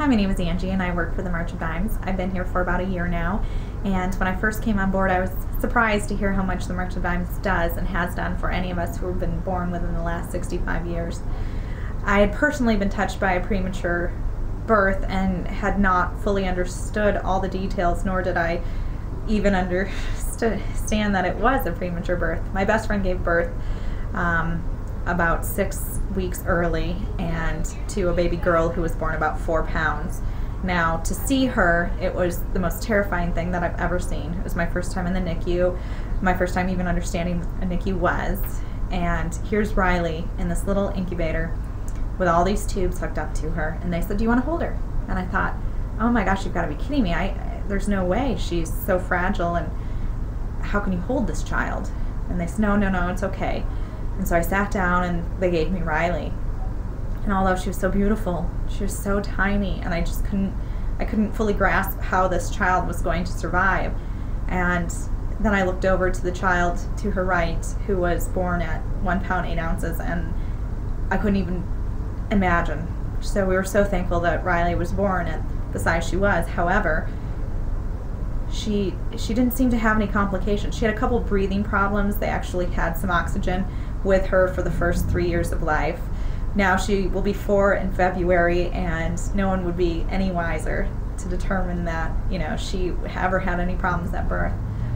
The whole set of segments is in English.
Hi, my name is Angie and I work for the March of Dimes. I've been here for about a year now, and when I first came on board I was surprised to hear how much the March of Dimes does and has done for any of us who have been born within the last 65 years. I had personally been touched by a premature birth and had not fully understood all the details, nor did I even understand that it was a premature birth. My best friend gave birth about 6 weeks early, and to a baby girl who was born about 4 pounds. Now, to see her, it was the most terrifying thing that I've ever seen. It was my first time in the NICU, my first time even understanding what a NICU was. And here's Riley in this little incubator with all these tubes hooked up to her, and they said, "Do you want to hold her?" And I thought, oh my gosh, you've got to be kidding me. There's no way. She's so fragile, and how can you hold this child? And they said, no, it's okay. And so I sat down and they gave me Riley. And although she was so beautiful, she was so tiny, and I couldn't fully grasp how this child was going to survive. And then I looked over to the child to her right, who was born at 1 pound 8 ounces, and I couldn't even imagine. So we were so thankful that Riley was born at the size she was. However, she didn't seem to have any complications. She had a couple breathing problems. They actually had some oxygen with her for the first 3 years of life. Now she will be 4 in February, and no one would be any wiser to determine that, she ever had any problems at birth.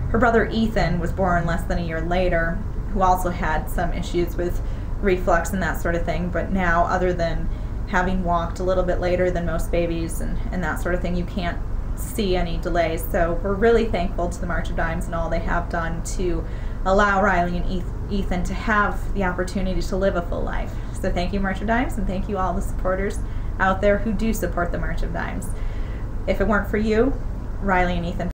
Her brother Ethan was born less than a year later, who also had some issues with reflux and that sort of thing, but now, other than having walked a little bit later than most babies and that sort of thing, you can't see any delays. So we're really thankful to the March of Dimes and all they have done to allow Riley and Ethan to have the opportunity to live a full life. So thank you, March of Dimes, and thank you all the supporters out there who do support the March of Dimes. If it weren't for you, Riley and Ethan